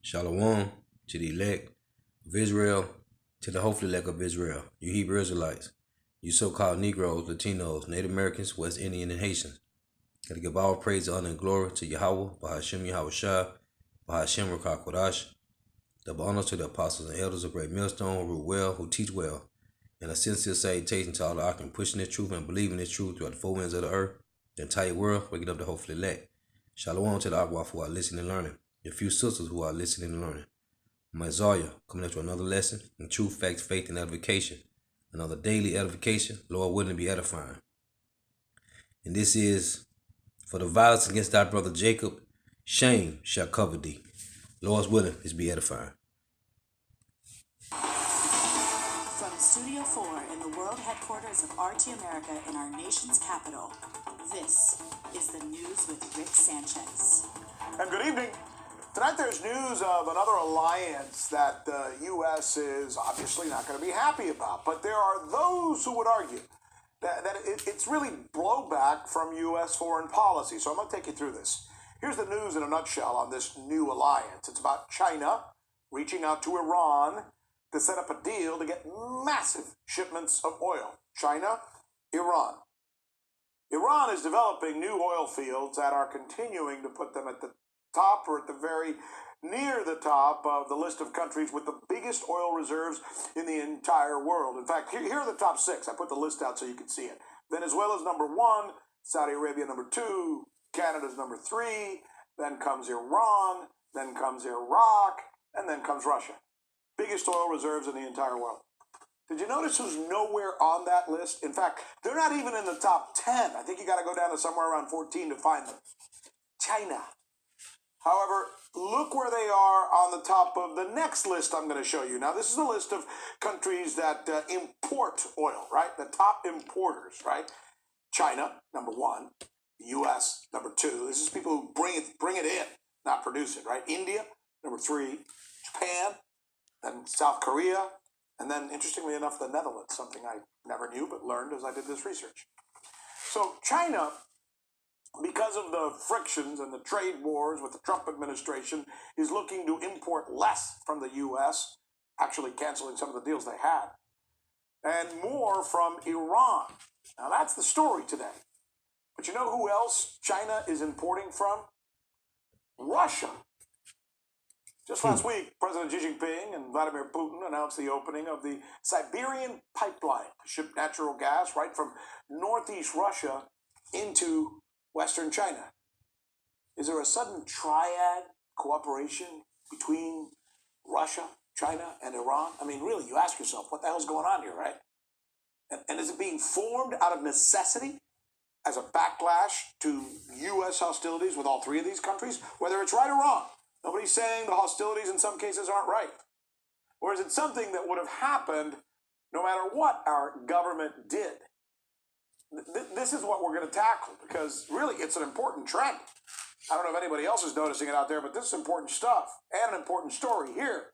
Shalom to the elect of Israel, to the hopefully elect of Israel, you Hebrew Israelites, you so-called Negroes, Latinos, Native Americans, West Indian, and Haitians. Gotta give all praise, honor, and glory to Yahweh, Bahashem Yahweh Shah, Bahashem Rakah Kodash. Double honors to the apostles and elders of Great Millstone who rule well, who teach well, and a sincere salutation to all the Akim pushing this truth and believing this truth throughout the four winds of the earth, the entire world, waking up the hopefully elect. Shalom to the Agwaf who are listening and learning, the few sisters who are listening and learning. Messiah coming into another lesson in truth, facts, faith, and edification. Another daily edification, Lord willing to be edifying. And this is for the violence against thy brother Jacob, shame shall cover thee. Lord's willing is be edifying. From Studio 4 in the world headquarters of RT America in our nation's capital, this is the news with Rick Sanchez. And good evening. Tonight there's news of another alliance that the U.S. is obviously not going to be happy about. But there are those who would argue that it's really blowback from U.S. foreign policy. So I'm going to take you through this. Here's the news in a nutshell on this new alliance. It's about China reaching out to Iran to set up a deal to get massive shipments of oil. China, Iran. Iran is developing new oil fields that are continuing to put them at the top or at the very near the top of the list of countries with the biggest oil reserves in the entire world. In fact, here are the top six. I put the list out so you can see it. Venezuela's number one, Saudi Arabia number two, Canada's number three, then comes Iran, then comes Iraq, and then comes Russia. Biggest oil reserves in the entire world. Did you notice who's nowhere on that list? In fact, they're not even in the top 10. I think you got to go down to somewhere around 14 to find them. China. However, look where they are on the top of the next list I'm going to show you. Now, this is the list of countries that import oil, right? The top importers, right? China, number one. The U.S., number two. This is people who bring it in, not produce it, right? India, number three. Japan, then South Korea, and then, interestingly enough, the Netherlands, something I never knew but learned as I did this research. So China, because of the frictions and the trade wars with the Trump administration, is looking to import less from the U.S., actually canceling some of the deals they had, and more from Iran. Now, that's the story today. But you know who else China is importing from? Russia. Just last week, President Xi Jinping and Vladimir Putin announced the opening of the Siberian pipeline to ship natural gas right from northeast Russia into western China. Is there a sudden triad cooperation between Russia, China, and Iran? I mean, really, you ask yourself, what the hell's going on here, right? And is it being formed out of necessity as a backlash to U.S. hostilities with all three of these countries, whether it's right or wrong? Nobody's saying the hostilities in some cases aren't right. Or is it something that would have happened no matter what our government did? This is what we're going to tackle because really it's an important trend. I don't know if anybody else is noticing it out there, but this is important stuff and an important story here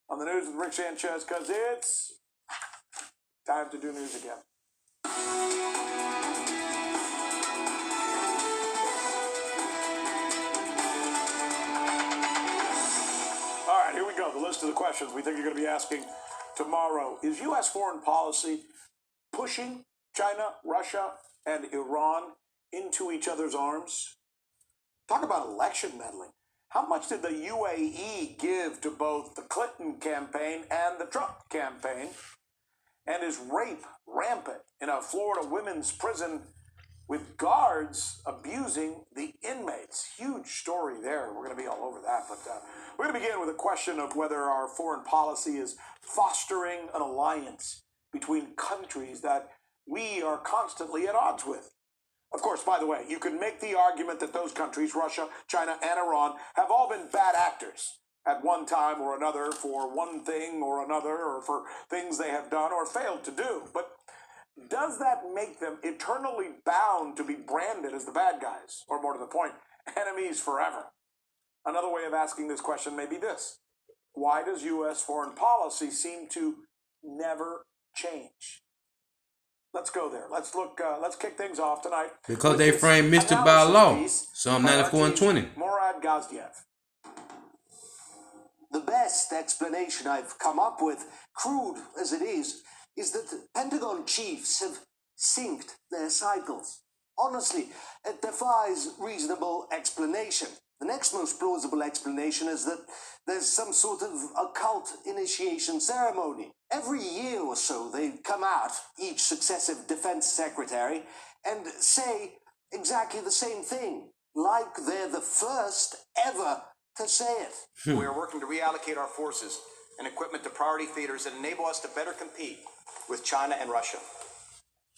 on the News with Rick Sanchez because it's time to do news again. All right, here we go. The list of the questions we think you're going to be asking tomorrow. Is U.S. foreign policy pushing China, Russia, and Iran into each other's arms? Talk about election meddling. How much did the UAE give to both the Clinton campaign and the Trump campaign? And is rape rampant in a Florida women's prison with guards abusing the inmates? Huge story there. We're going to be all over that. But we're going to begin with a question of whether our foreign policy is fostering an alliance between countries that we are constantly at odds with. Of course, by the way, you can make the argument that those countries, Russia, China, and Iran, have all been bad actors at one time or another for one thing or another, or for things they have done or failed to do. But does that make them eternally bound to be branded as the bad guys, or more to the point, enemies forever? Another way of asking this question may be this: why does U.S. foreign policy seem to never change? Let's go there. Let's look. Let's kick things off tonight. Because they framed Mr. by law. Psalm 94 and 20. Morad Gaziev. The best explanation I've come up with, crude as it is that the Pentagon chiefs have synced their cycles. Honestly, it defies reasonable explanation. The next most plausible explanation is that there's some sort of occult initiation ceremony. Every year or so, they come out, each successive defense secretary, and say exactly the same thing, like they're the first ever to say it. We are working to reallocate our forces and equipment to priority theaters that enable us to better compete with China and Russia.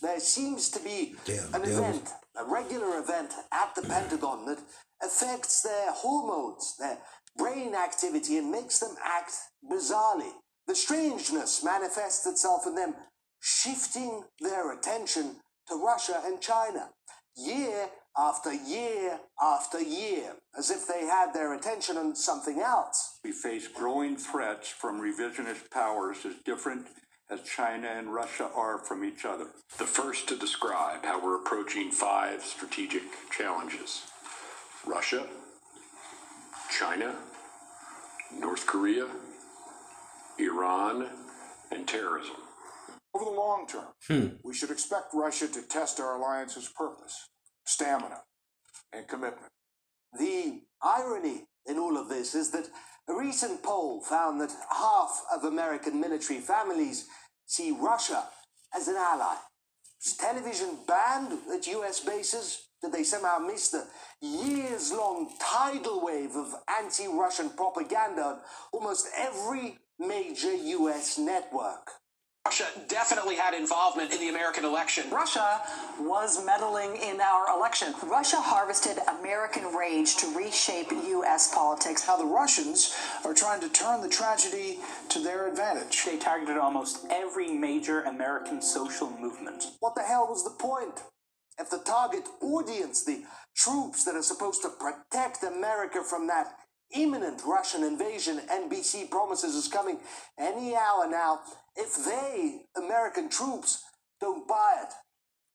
There seems to be event, a regular event at the Pentagon that affects their hormones, their brain activity, and makes them act bizarrely. The strangeness manifests itself in them shifting their attention to Russia and China, year after year after year, as if they had their attention on something else. We face growing threats from revisionist powers as different as China and Russia are from each other. The first to describe how we're approaching 5 strategic challenges: Russia, China, North Korea, Iran, and terrorism. Over the long term, we should expect Russia to test our alliance's purpose, stamina, and commitment. The irony in all of this is that a recent poll found that half of American military families see Russia as an ally. Is television banned at US bases? Did they somehow miss the years-long tidal wave of anti-Russian propaganda on almost every major US network? Russia definitely had involvement in the American election. Russia was meddling in our election. Russia harvested American rage to reshape U.S. politics. How the Russians are trying to turn the tragedy to their advantage. They targeted almost every major American social movement. What the hell was the point? If the target audience, the troops that are supposed to protect America from that imminent Russian invasion NBC promises is coming any hour now, if they, American troops, don't buy it.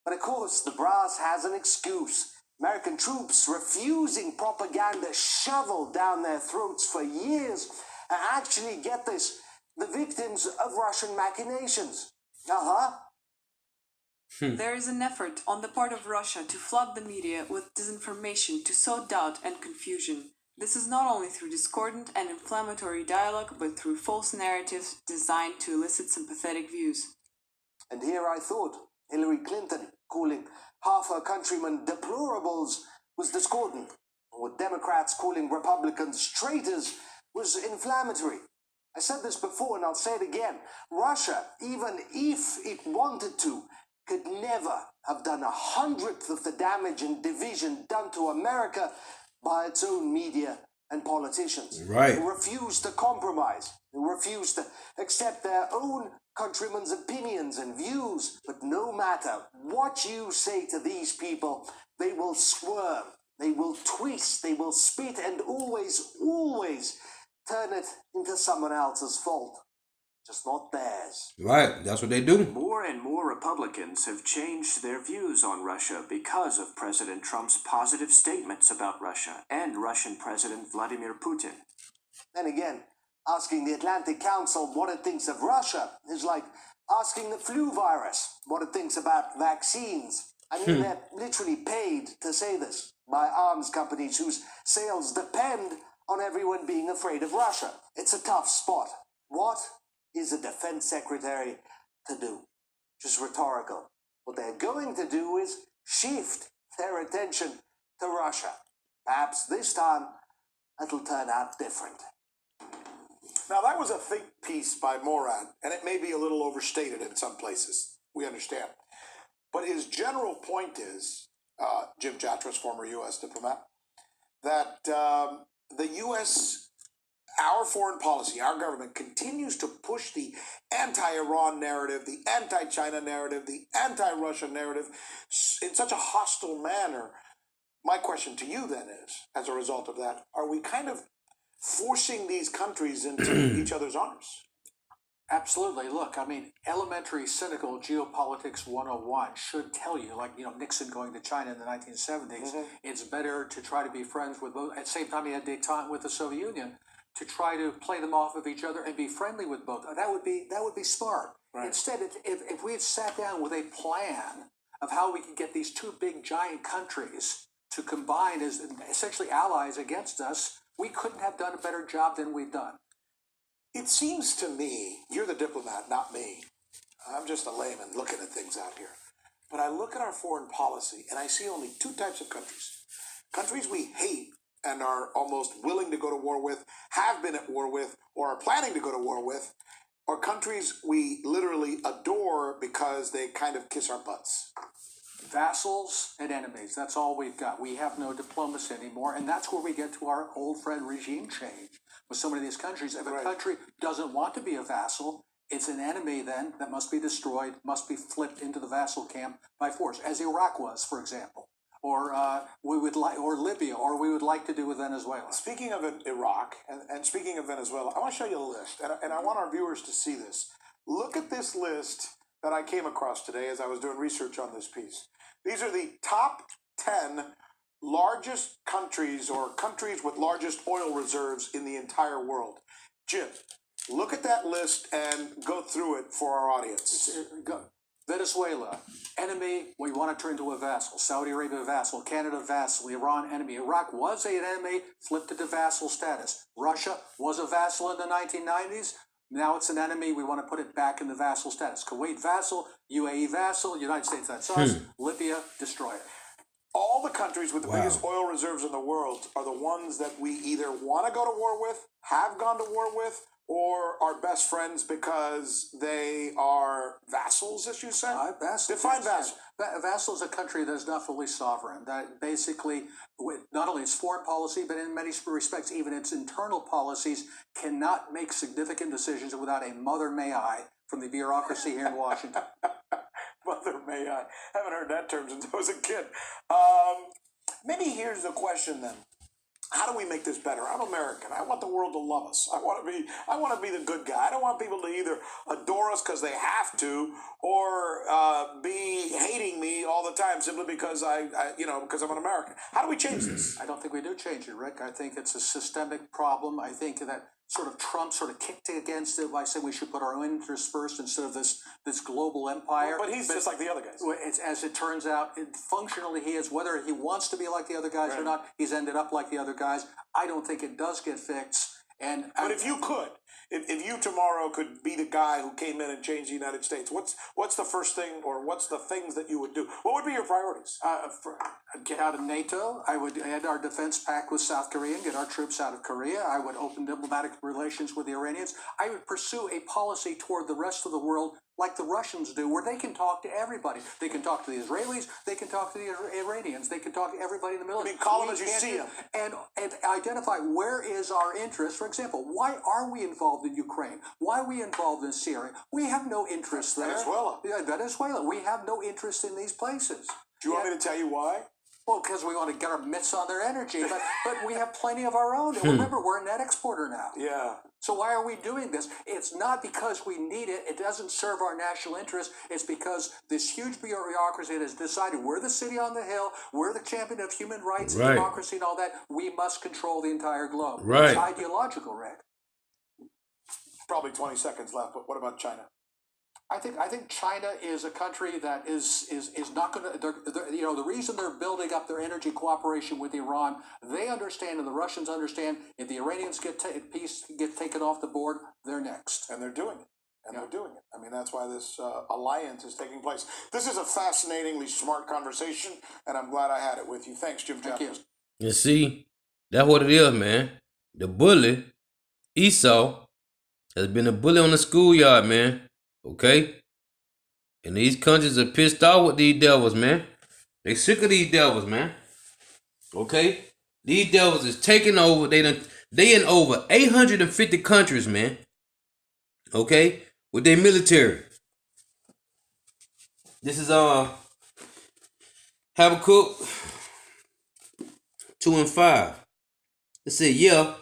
But of course, the brass has an excuse. American troops refusing propaganda shoveled down their throats for years and actually, get this, the victims of Russian machinations. There is an effort on the part of Russia to flood the media with disinformation to sow doubt and confusion. This is not only through discordant and inflammatory dialogue, but through false narratives designed to elicit sympathetic views. And here I thought Hillary Clinton calling half her countrymen deplorables was discordant, or Democrats calling Republicans traitors was inflammatory. I said this before and I'll say it again. Russia, even if it wanted to, could never have done 1/100th of the damage and division done to America by its own media and politicians. Right. Who refuse to compromise, who refuse to accept their own countrymen's opinions and views. But no matter what you say to these people, they will squirm, they will twist, they will spit, and always turn it into someone else's fault. Just not theirs. Right, that's what they do. More and more Republicans have changed their views on Russia because of President Trump's positive statements about Russia and Russian President Vladimir Putin. Then again, asking the Atlantic Council what it thinks of Russia is like asking the flu virus what it thinks about vaccines. I mean, they're literally paid to say this by arms companies whose sales depend on everyone being afraid of Russia. It's a tough spot. What is a defense secretary to do? Just rhetorical. What they're going to do is shift their attention to Russia. Perhaps this time it'll turn out different. Now, that was a think piece by Morad, and it may be a little overstated in some places. We understand. But his general point is, Jim Chatras, former U.S. diplomat, that the U.S., our foreign policy, our government continues to push the anti-Iran narrative, the anti-China narrative, the anti-Russia narrative in such a hostile manner. My question to you then is, as a result of that, are we kind of forcing these countries into each other's arms? Absolutely. Look, I mean, elementary cynical geopolitics 101 should tell you, like, Nixon going to China in the 1970s, it's better to try to be friends with both. At the same time, he had détente with the Soviet Union. to try to play them off of each other and be friendly with both. That would be smart. Right. Instead, if we had sat down with a plan of how we could get these two big giant countries to combine as essentially allies against us, we couldn't have done a better job than we've done. It seems to me, you're the diplomat, not me. I'm just a layman looking at things out here. But I look at our foreign policy and I see only two types of countries. Countries we hate and are almost willing to go to war with, have been at war with, or are planning to go to war with, or countries we literally adore because they kind of kiss our butts. Vassals and enemies, that's all we've got. We have no diplomacy anymore, and that's where we get to our old friend regime change with so many of these countries. If a country doesn't want to be a vassal, it's an enemy then that must be destroyed, must be flipped into the vassal camp by force, as Iraq was, for example, or or Libya, or we would like to do with Venezuela. Speaking of Iraq and speaking of Venezuela, I want to show you a list, and I want our viewers to see this. Look at this list that I came across today as I was doing research on this piece. These are the top 10 largest countries or countries with largest oil reserves in the entire world. Jim, look at that list and go through it for our audience. Venezuela, enemy, we want to turn to a vassal. Saudi Arabia, vassal. Canada, vassal. Iran, enemy. Iraq was an enemy, flipped it to vassal status. Russia was a vassal in the 1990s. Now it's an enemy. We want to put it back in the vassal status. Kuwait, vassal. UAE, vassal. United States, that's us. Libya, destroy it. All the countries with the biggest oil reserves in the world are the ones that we either want to go to war with, have gone to war with, or are best friends because they are vassals, as you said? Define vassal. Vassal is a country that is not fully sovereign. That basically, not only its foreign policy, but in many respects, even its internal policies, cannot make significant decisions without a mother may I from the bureaucracy here in Washington. Mother may I. Haven't heard that term since I was a kid. Maybe here's the question then. How do we make this better? I'm American. I want the world to love us. I want to be the good guy. I don't want people to either adore us because they have to, or be hating me all the time simply because because I'm an American. How do we change this? I don't think we do change it, Rick. I think it's a systemic problem. I think that Trump kicked against it by saying we should put our own interests first instead of this global empire. But he's just like the other guys. As it turns out, functionally he is. Whether he wants to be like the other guys or not, he's ended up like the other guys. I don't think it does get fixed. But if you could, if you tomorrow could be the guy who came in and changed the United States, what's the first thing or what's the things that you would do? What would be your priorities? Get out of NATO. I would end our defense pact with South Korea and get our troops out of Korea. I would open diplomatic relations with the Iranians. I would pursue a policy toward the rest of the world like the Russians do, where they can talk to everybody. They can talk to the Israelis, they can talk to the Iranians, they can talk to everybody in the middle. I mean, call them as you see them. And identify where is our interest. For example, why are we involved in Ukraine? Why are we involved in Syria? We have no interest there. Venezuela. Yeah, Venezuela. We have no interest in these places. Do you want me to tell you why? Well, because we want to get our mitts on their energy, but we have plenty of our own. And remember, we're a net exporter now. Yeah. So why are we doing this? It's not because we need it. It doesn't serve our national interest. It's because this huge bureaucracy has decided we're the city on the hill, we're the champion of human rights and democracy and all that. We must control the entire globe. Right. It's ideological, Rick. Probably 20 seconds left, but what about China? I think China is a country that is not going to. The reason they're building up their energy cooperation with Iran, they understand, and the Russians understand. If the Iranians get taken off the board, they're next, and they're doing it. They're doing it. I mean, that's why this alliance is taking place. This is a fascinatingly smart conversation, and I'm glad I had it with you. Thanks, Jim. Thank you. You see, that's what it is, man. The bully, Esau, has been a bully on the schoolyard, man. Okay? And these countries are pissed off with these devils, man. They sick of these devils, man. Okay? These devils is taking over. They in over 850 countries, man. Okay? With their military. This is Habakkuk 2:5. It said, yeah.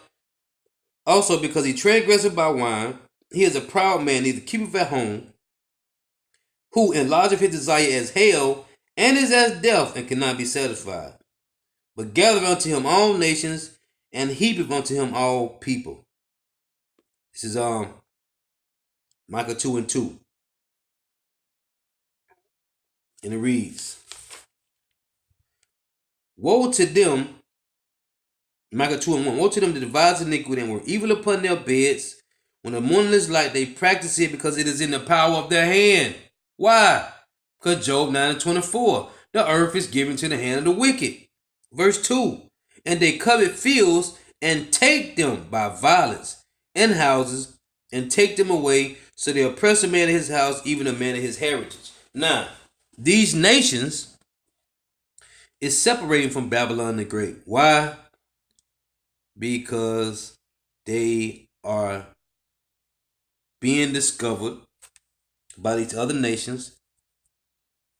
Also because he transgressed by wine, he is a proud man, neither keepeth at home, who enlargeth his desire as hell, and is as death, and cannot be satisfied. But gathereth unto him all nations, and heapeth unto him all people. This is Micah 2:2. And it reads, woe to them, Micah 2:1, woe to them that devise iniquity and were evil upon their beds. When the morning is light, they practice it because it is in the power of their hand. Why? Because Job 9:24, the earth is given to the hand of the wicked. Verse 2, and they covet fields and take them by violence, and houses, and take them away, so they oppress a man of his house, even a man of his heritage. Now, these nations is separating from Babylon the Great. Why? Because they are being discovered by these other nations.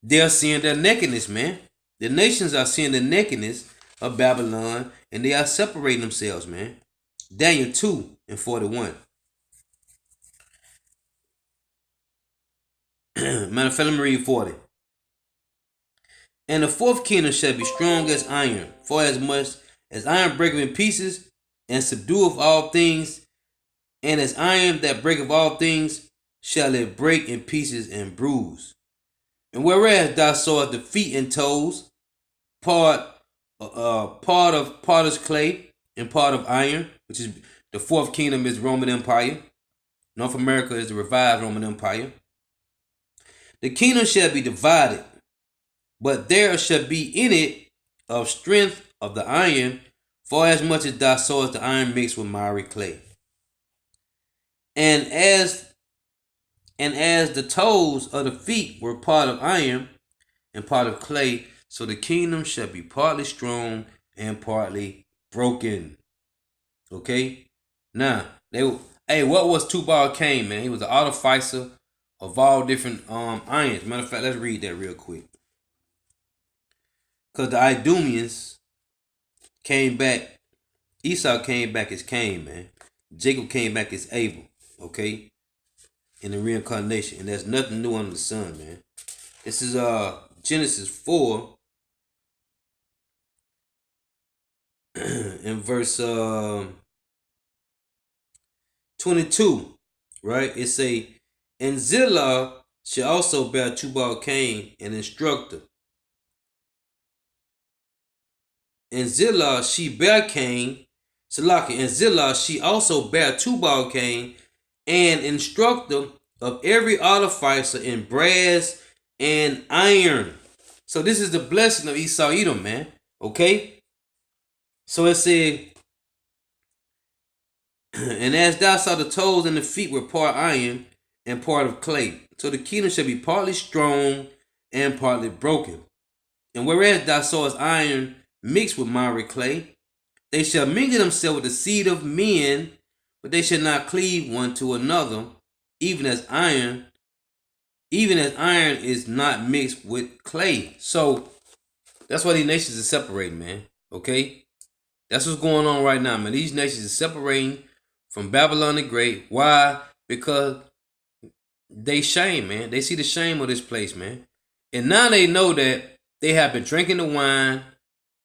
They are seeing their nakedness, man. The nations are seeing the nakedness of Babylon, and they are separating themselves, man. Daniel 2:41. Matter of fact, let me read 40. And the fourth kingdom shall be strong as iron, for as much as iron breaketh in pieces, and subdueth all things, and as iron that breaketh all things, shall it break in pieces and bruise. And whereas thou sawest the feet and toes, part of potter's clay and part of iron, which is the fourth kingdom is Roman Empire. North America is the revived Roman Empire. The kingdom shall be divided, but there shall be in it of strength of the iron, for as much as thou sawest the iron mixed with miry clay. And as the toes of the feet were part of iron and part of clay, so the kingdom shall be partly strong and partly broken. Okay? Now, what was Tubal-Cain, man? He was an artificer of all different irons. Matter of fact, let's read that real quick. Because the Idumeans came back. Esau came back as Cain, man. Jacob came back as Abel. Okay? In the reincarnation. And there's nothing new under the sun, man. This is Genesis 4 in verse 22. Right? It say, and Zillah shall also bear Tubal-Cain, an instructor. And Zillah she bare Cain, Salaki, and Zillah she also bare Tubal-Cain, an instructor of every artificer in brass and iron. So this is the blessing of Esau Edom, man. Okay? So it said, and as thou saw the toes and the feet were part iron and part of clay. So the kingdom shall be partly strong and partly broken. And whereas thou sawest iron mixed with miry clay, they shall mingle themselves with the seed of men, but they shall not cleave one to another, even as iron is not mixed with clay. So that's why these nations are separating, man. Okay? That's what's going on right now, man. These nations are separating from Babylon the Great. Why? Because they shame, man. They see the shame of this place, man. And now they know that they have been drinking the wine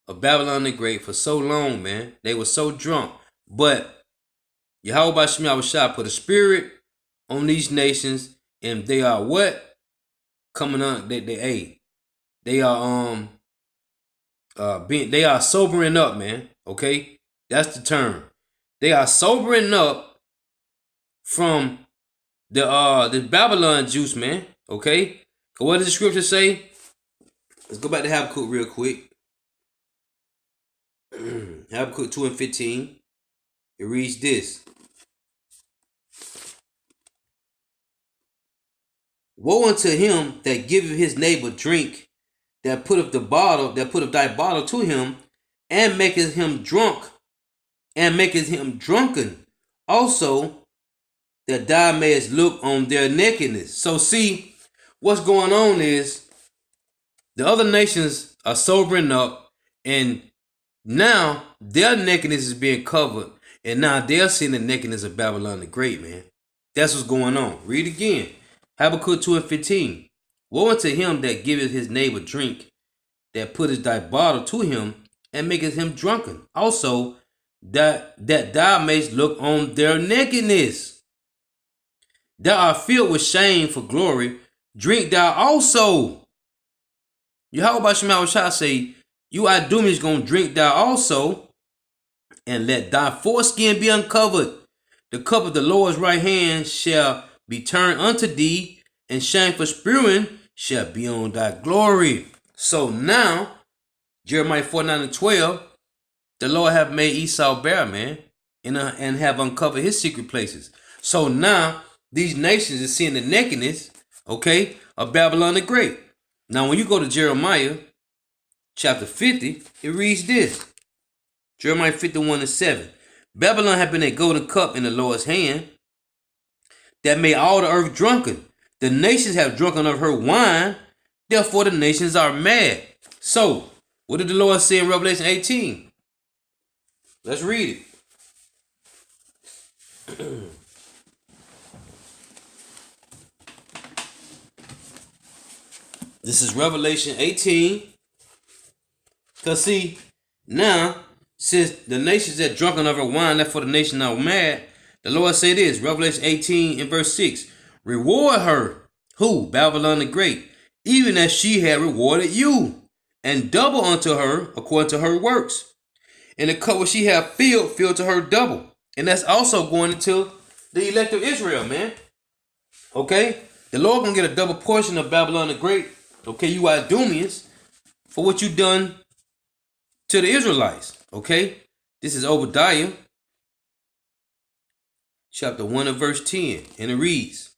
of Babylon the Great for so long, man. They were so drunk. But Yahweh Shem Yahushua put a spirit on these nations, and they are what? Coming on, they are they are sobering up, man. Okay? That's the term. They are sobering up from the Babylon juice, man. Okay? What does the scripture say? Let's go back to Habakkuk real quick. Habakkuk 2:15. It reads this. Woe unto him that giveth his neighbor drink, that putteth thy bottle to him, and maketh him drunk, and maketh him drunken, also that thou mayest look on their nakedness. So see, what's going on is the other nations are sobering up, and now their nakedness is being covered, and now they're seeing the nakedness of Babylon the Great, man. That's what's going on. Read again. Habakkuk 2:15. Woe unto him that giveth his neighbor drink, that putteth thy bottle to him, and maketh him drunken. Also, that thou mayst look on their nakedness. thou art filled with shame for glory, drink thou also. Yahweh Shemawashah say, you Idumeans gonna drink thou also, and let thy foreskin be uncovered. The cup of the Lord's right hand shall be turned unto thee, and shame for spewing shall be on thy glory. So now, Jeremiah 49:12, the Lord have made Esau bare, man, and have uncovered his secret places. So now, these nations are seeing the nakedness, okay, of Babylon the Great. Now, when you go to Jeremiah chapter 50, it reads this. Jeremiah 51:7. Babylon had been a golden cup in the Lord's hand that made all the earth drunken. The nations have drunken of her wine, therefore the nations are mad. So, what did the Lord say in Revelation 18? Let's read it. This is Revelation 18. Because see, now, since the nations that drunken of her wine, therefore the nation are mad, the Lord say this, Revelation 18 and verse 6. Reward her, who? Babylon the Great, even as she had rewarded you, and double unto her according to her works. And the cup which she have filled to her double. And that's also going into the elect of Israel, man. Okay? The Lord gonna get a double portion of Babylon the Great, okay, you Idumeans, for what you done to the Israelites. Okay? This is Obadiah chapter 1 and verse 10. And it reads,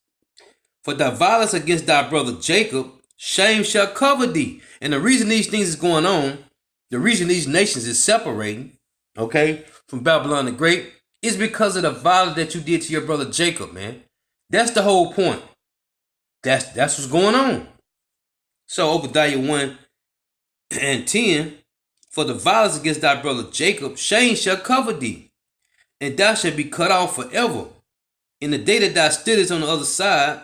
for thy violence against thy brother Jacob, shame shall cover thee. And the reason these things is going on, the reason these nations is separating, okay, from Babylon the Great, is because of the violence that you did to your brother Jacob, man. That's the whole point. That's what's going on. So Obadiah 1 and 10, for the violence against thy brother Jacob, shame shall cover thee, and thou shalt be cut off forever. In the day that thou stoodest on the other side,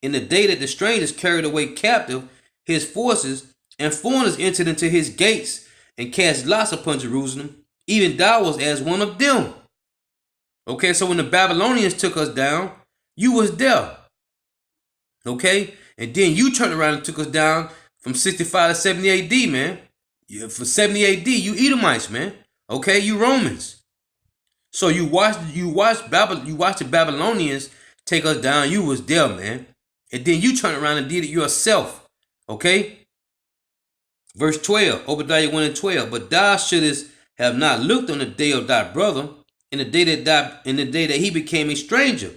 in the day that the strangers carried away captive his forces, and foreigners entered into his gates, and cast lots upon Jerusalem, even thou was as one of them. Okay, so when the Babylonians took us down, you was there. Okay, and then you turned around and took us down from 65 to 70 AD, man. For 70 AD, you Edomites, man. Okay, you Romans. So you watched the Babylonians take us down. You was there, man. And then you turned around and did it yourself. Okay? Verse 12, Obadiah 1 and 12. But thou shouldest have not looked on the day of thy brother, in the day that he became a stranger.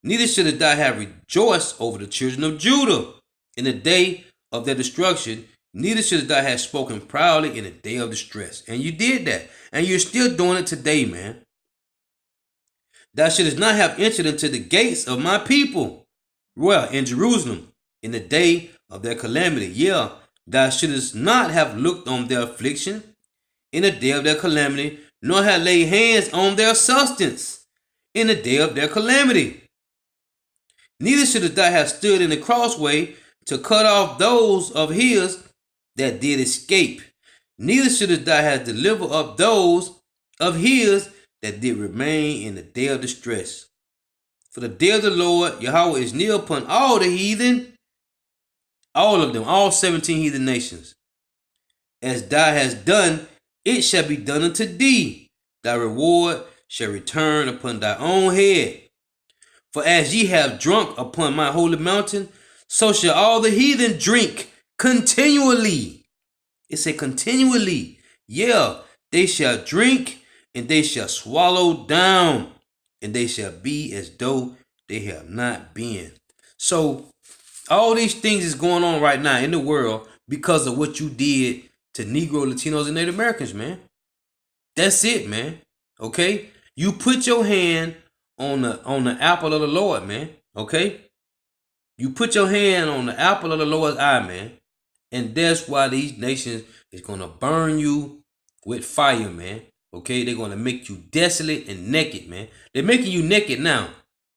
Neither shouldest thou have rejoiced over the children of Judah in the day of their destruction. Neither shouldest thou have spoken proudly in the day of distress. And you did that. And you're still doing it today, man. Thou shouldest not have entered into the gates of my people, well, in Jerusalem, in the day of their calamity. Yeah, thou shouldest not have looked on their affliction in the day of their calamity, nor have laid hands on their substance in the day of their calamity. Neither shouldest thou have stood in the crossway to cut off those of his that did escape. Neither shouldest thou have delivered up those of his that did remain in the day of distress. For the day of the Lord, Yahweh, is near upon all the heathen, all of them, all 17 heathen nations. As thou hast done, it shall be done unto thee. Thy reward shall return upon thy own head. For as ye have drunk upon my holy mountain, so shall all the heathen drink continually. It said continually. Yeah, they shall drink, and they shall swallow down, and they shall be as though they have not been. So all these things is going on right now in the world because of what you did to Negro, Latinos, and Native Americans, man. That's it, man. Okay? You put your hand on the apple of the Lord, man. Okay? You put your hand on the apple of the Lord's eye, man. And that's why these nations is going to burn you with fire, man. Okay? They're going to make you desolate and naked, man. They're making you naked now.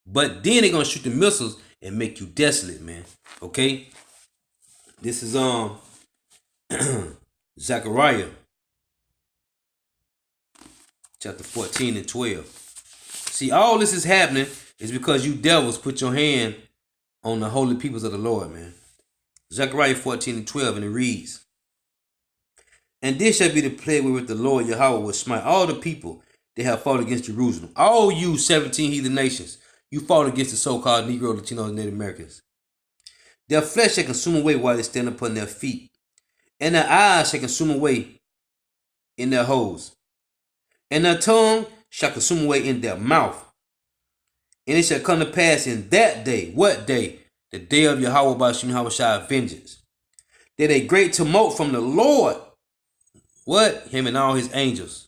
But then they're going to shoot the missiles and make you desolate, man. Okay? This is Zechariah chapter 14 and 12. See, all this is happening is because you devils put your hand on the holy peoples of the Lord, man. Zechariah 14:12, and it reads, and this shall be the plague wherewith the Lord Yahweh will smite all the people that have fought against Jerusalem. All you 17 heathen nations, you fought against the so-called Negro, Latino, and Native Americans. Their flesh shall consume away while they stand upon their feet, and their eyes shall consume away in their holes, and their tongue shall consume away in their mouth. And it shall come to pass in that day, what day? The day of Yahweh Bashim Yahushua vengeance, that a great tumult from the Lord, what? Him and all his angels,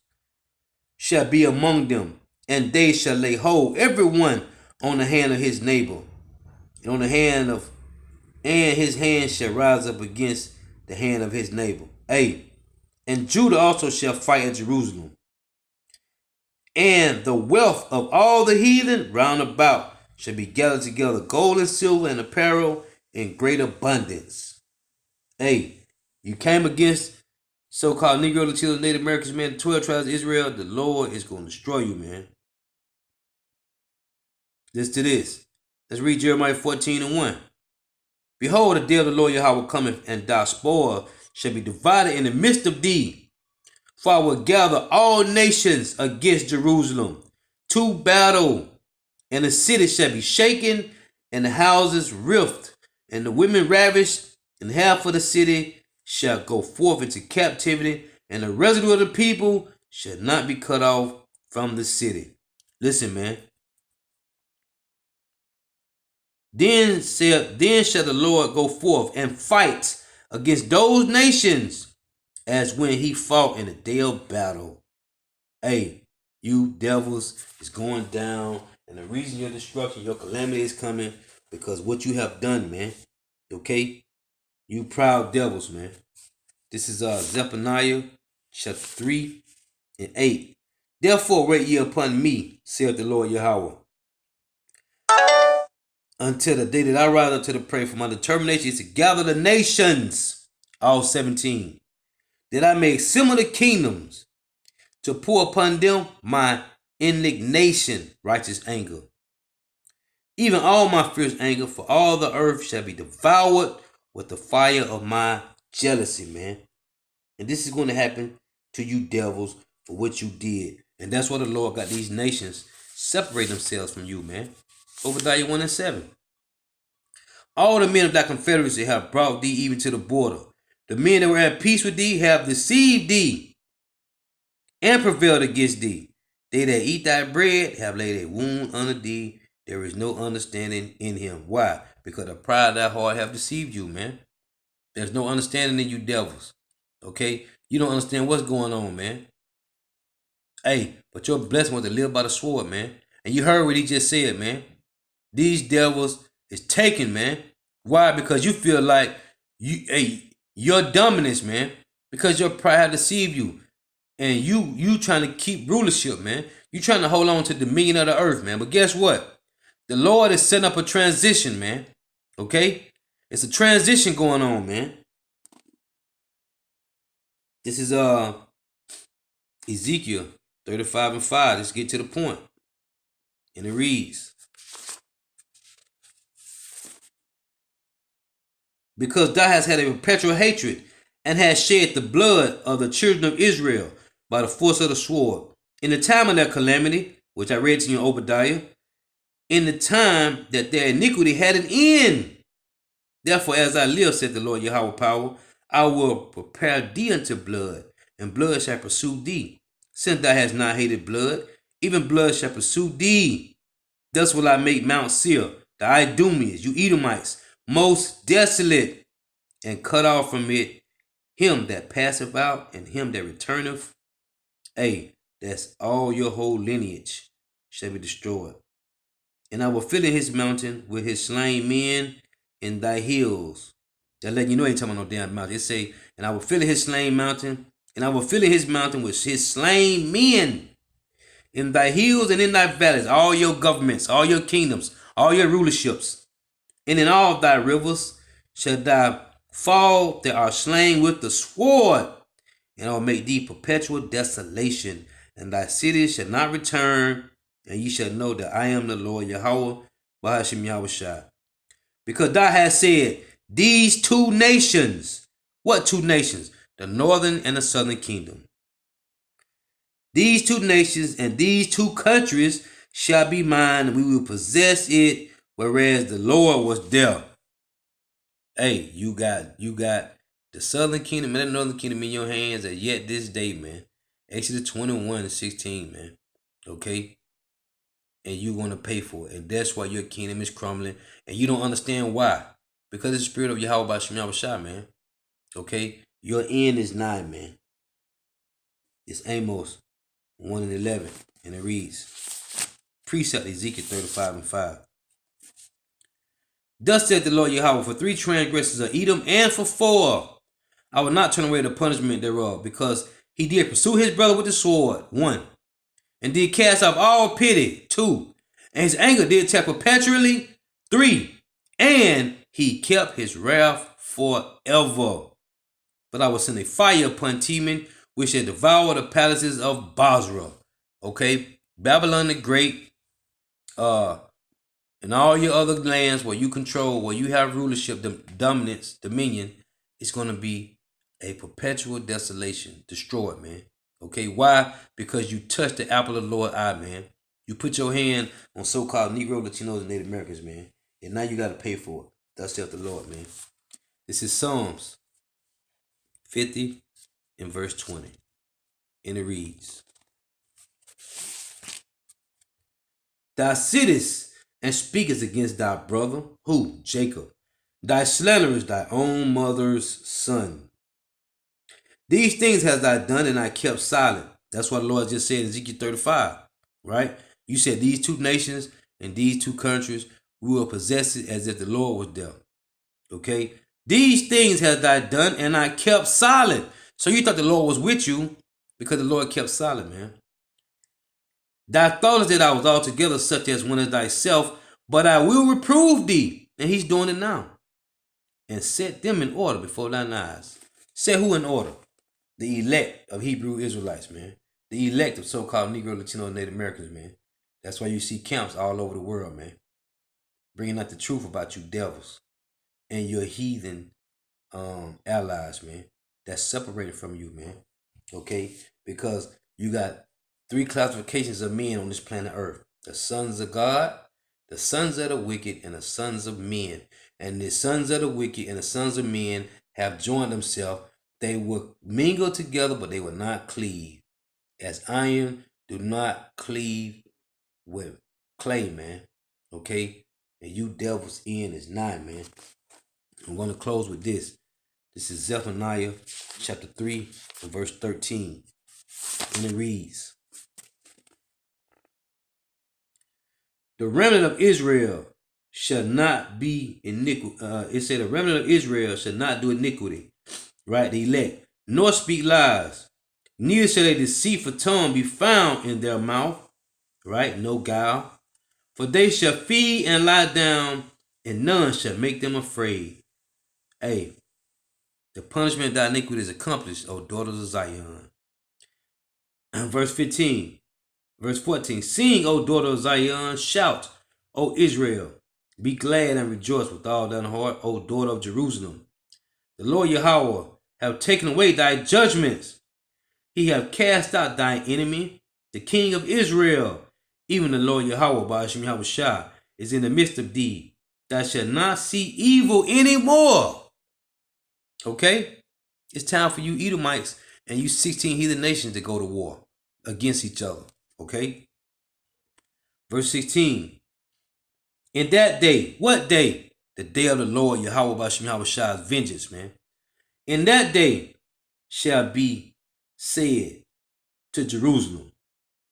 shall be among them, and they shall lay hold everyone on the hand of his neighbor, and on the hand of, and his hand shall rise up against the hand of his neighbor. And Judah also shall fight at Jerusalem, and the wealth of all the heathen round about shall be gathered together, gold and silver and apparel in great abundance. You came against so-called Negro, Latino, Native Americans, man, the 12 tribes of Israel. The Lord is going to destroy you, man. Listen to this. Let's read Jeremiah 14:1. Behold, the day of the Lord Yahweh cometh, and thy spoil shall be divided in the midst of thee. For I will gather all nations against Jerusalem to battle, and the city shall be shaken, and the houses rift, and the women ravished, and half of the city shall go forth into captivity, and the residue of the people shall not be cut off from the city. Listen, man. Then shall the Lord go forth and fight against those nations as when he fought in the day of battle. You devils is going down, and the reason your destruction, your calamity is coming, because what you have done, man. Okay? You proud devils, man. This is Zephaniah chapter 3:8. Therefore wait ye upon me, saith the Lord Yahweh, until the day that I rise up to the prey, for my determination is to gather the nations, all 17, that I may assemble the kingdoms, to pour upon them my indignation, righteous anger, even all my fierce anger, for all the earth shall be devoured with the fire of my jealousy, man. And this is going to happen to you devils for what you did. And that's why the Lord got these nations separate themselves from you, man. Obadiah 1:7. All the men of thy confederacy have brought thee even to the border. The men that were at peace with thee have deceived thee and prevailed against thee. They that eat thy bread have laid a wound under thee. There is no understanding in him. Why? Because the pride of thy heart have deceived you, man. There's no understanding in you devils. Okay? You don't understand what's going on, man. But your blessing was to live by the sword, man. And you heard what he just said, man. These devils is taken, man. Why? Because you feel like your dominance, man. Because your pride have deceived you. And you trying to keep rulership, man. You trying to hold on to the dominion of the earth, man. But guess what? The Lord is setting up a transition, man. Okay? It's a transition going on, man. This is Ezekiel 35:5. Let's get to the point. And it reads, because thou hast had a perpetual hatred, and hast shed the blood of the children of Israel by the force of the sword, in the time of their calamity, which I read to you in Obadiah, in the time that their iniquity had an end. Therefore, as I live, said the Lord Yahweh power, I will prepare thee unto blood, and blood shall pursue thee. Since thou hast not hated blood, even blood shall pursue thee. Thus will I make Mount Seir, the Idumeans, you Edomites, most desolate, and cut off from it him that passeth out, and him that returneth. That's all your whole lineage shall be destroyed. And I will fill in his mountain with his slain men in thy hills. That letting you know, ain't talking about no damn mountain. It say, and I will fill in his slain mountain, and I will fill in his mountain with his slain men in thy hills and in thy valleys, all your governments, all your kingdoms, all your rulerships, and in all thy rivers shall thy fall that are slain with the sword, and I will make thee perpetual desolation, and thy cities shall not return, and ye shall know that I am the Lord Yahweh, Bahashim Yahushua. Because thou hast said, these two nations, what two nations? The northern and the southern kingdom. These two nations and these two countries shall be mine, and we will possess it, whereas the Lord was there. Hey, you got the southern kingdom and the northern kingdom in your hands at yet this day, man. Exodus 21:16, man. Okay? And you're going to pay for it. And that's why your kingdom is crumbling. And you don't understand why. Because it's the spirit of Yahweh Bashim Yahushua, man. Okay? Your end is nigh, man. It's Amos 1:11. And it reads, precept Ezekiel 35:5. Thus said the Lord Yahweh, for 3 transgressions of Edom, and for 4, I will not turn away the punishment thereof, because he did pursue his brother with the sword, 1, and did cast off all pity, 2, and his anger did tear perpetually, 3, and he kept his wrath forever. But I will send a fire upon Teman, which shall devour the palaces of Basra. Okay, Babylon the Great, and all your other lands where you control, where you have rulership, dominance, dominion, it's going to be a perpetual desolation, destroyed, man. Okay, why? Because you touched the apple of the Lord's eye, man. You put your hand on so-called Negro, Latinos, and Native Americans, man. And now you got to pay for it. Thus saith the Lord, man. This is Psalms 50 and verse 20. And it reads, thou sittest and speakest against thy brother, who? Jacob. Thy slanderest thy own mother's son. These things hast thou done, and I kept silent. That's what the Lord just said in Ezekiel 35, right? You said these two nations and these two countries, we will possess it as if the Lord was there. Okay? These things hast thou done, and I kept silent. So you thought the Lord was with you because the Lord kept silent, man. Thou thoughtest that I was altogether such as one as thyself, but I will reprove thee. And he's doing it now. And set them in order before thine eyes. Set who in order? The elect of Hebrew Israelites, man. The elect of so-called Negro, Latino, and Native Americans, man. That's why you see camps all over the world, man. Bringing out the truth about you devils and your heathen allies, man. That's separated from you, man. Okay? Because you got 3 classifications of men on this planet Earth. The sons of God, the sons of the wicked, and the sons of men. And the sons of the wicked and the sons of men have joined themselves. They will mingle together, but they will not cleave. As iron do not cleave with clay, man. Okay? And you devil's end is 9, man. I'm going to close with this. This is Zephaniah chapter 3 and verse 13. And it reads, the remnant of Israel shall not be iniquity. It said the remnant of Israel shall not do iniquity. Right? The elect. Nor speak lies. Neither shall a deceitful tongue be found in their mouth. Right? No guile. For they shall feed and lie down, and none shall make them afraid. Hey, the punishment of thy iniquity is accomplished, O daughters of Zion. Verse 15. Verse 14. Sing, O daughter of Zion. Shout, O Israel. Be glad and rejoice with all thine heart, O daughter of Jerusalem. The Lord Yahweh have taken away thy judgments. He have cast out thine enemy, the King of Israel. Even the Lord Yahweh, Bahashim Yahushua, is in the midst of thee. Thou shalt not see evil anymore. Okay? It's time for you Edomites and you 16 heathen nations to go to war against each other. Okay? Verse 16. In that day, what day? The day of the Lord Yahweh Bahashim Yahushua's vengeance, man. In that day shall be said to Jerusalem,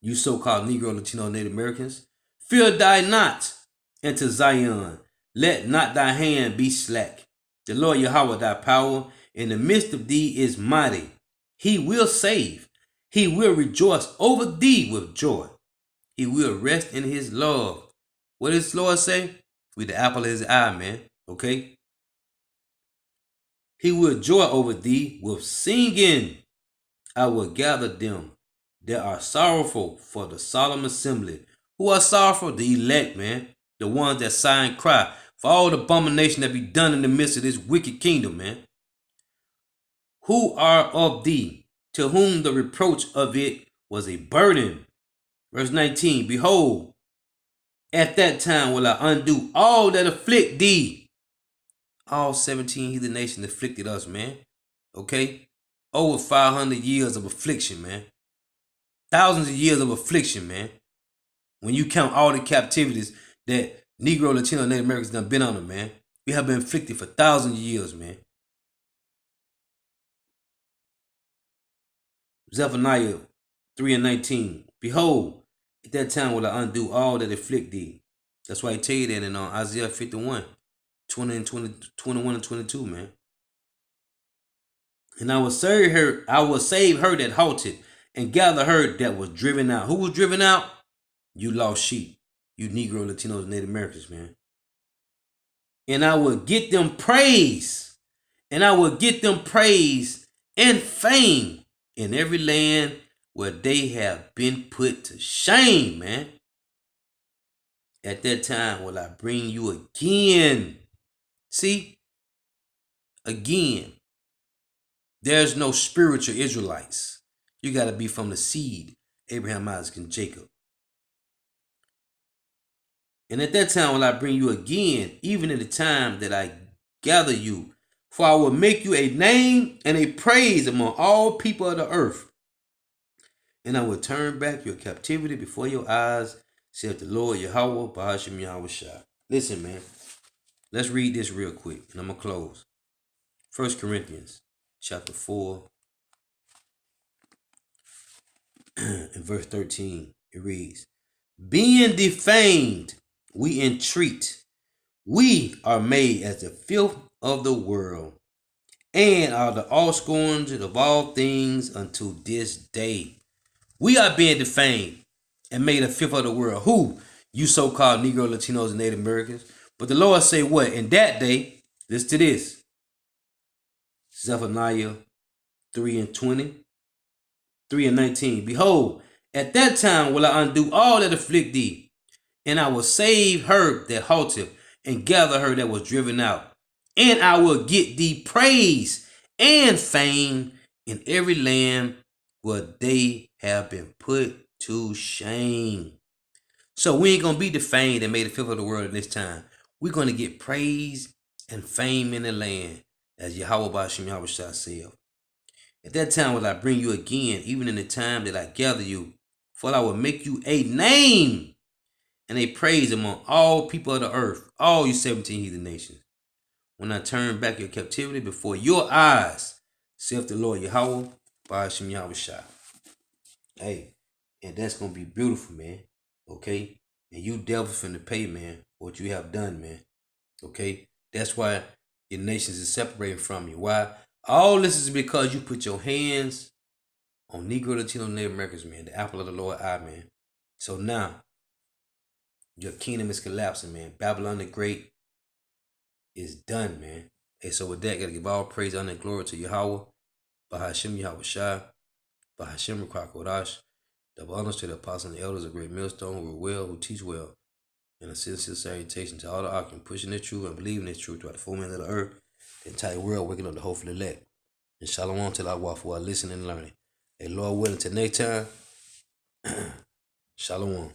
you so-called Negro, Latino, Native Americans, fear thy not, and to Zion, let not thy hand be slack. The Lord Yahweh thy power in the midst of thee is mighty. He will save. He will rejoice over thee with joy. He will rest in his love. What does the Lord say? With the apple of his eye, man. Okay? He will joy over thee with singing. I will gather them that are sorrowful for the solemn assembly, Who are sorrowful? The elect, man. The ones that sigh and cry for all the abomination that be done in the midst of this wicked kingdom, man. Who are of thee, to whom the reproach of it was a burden. Verse 19, behold, at that time will I undo all that afflict thee. All 17 heathen nations afflicted us, man. Okay? Over 500 years of affliction, man. Thousands of years of affliction, man. When you count all the captivities that Negro, Latino, Native Americans done been under, man. We have been afflicted for thousands of years, man. Zephaniah 3:19. Behold, at that time will I undo all that afflict thee. That's why I tell you that in Isaiah 51, 20 and 21 and 22, man. And I will save her that halted, and gather her that was driven out. Who was driven out? You lost sheep. You Negro, Latinos, and Native Americans, man. And I will get them praise. And I will get them praise and fame in every land where they have been put to shame, man. At that time will I bring you again. See? Again. There's no spiritual Israelites. You got to be from the seed, Abraham, Isaac, and Jacob. And at that time will I bring you again, even in the time that I gather you. For I will make you a name and a praise among all people of the earth. And I will turn back your captivity before your eyes, saith the Lord Yahweh, Bahashim Yahweh Shah. Listen, man. Let's read this real quick, and I'm going to close. 1 Corinthians chapter 4 and verse 13. It reads, being defamed, we entreat. We are made as the filth of the world, and are the offscourings of all things unto this day. We are being defamed and made a filth of the world. Who? You so-called Negro, Latinos, and Native Americans. But the Lord say what? In that day, listen to this. Zephaniah 3:20, 3:19. Behold, at that time will I undo all that afflict thee, and I will save her that halted, and gather her that was driven out. And I will get thee praise and fame in every land where they have been put to shame. So we ain't going to be defamed and made a filth of the world in this time. We're going to get praise and fame in the land, as Yahweh Bashim Yahweh Shah said. At that time will I bring you again, even in the time that I gather you, for I will make you a name and a praise among all people of the earth, all you 17 heathen nations. When I turn back your captivity before your eyes, saith the Lord Yahweh, Bahashim Yahweh Shah. Hey, and that's going to be beautiful, man. Okay? And you devils finna pay, man, what you have done, man. Okay? That's why your nations is separating from you. Why? All this is because you put your hands on Negro, Latino, Native Americans, man. The apple of the Lord's eye, man. So now, your kingdom is collapsing, man. Babylon the Great is done, man. Hey, so with that, gotta give all praise, honor, and glory to Yahweh, Bahashim Yahweh Shah, Bahashim Rakwakwodash. Double honors to the apostles and the elders of Great Millstone who were well, who teach well. And a sincere salutation to all the occupants pushing the truth and believing the truth throughout the full man of the earth, the entire world waking up the hopeful elect. And shalom till I walk for our listening and learning. Hey, Lord willing, till next time, shalom.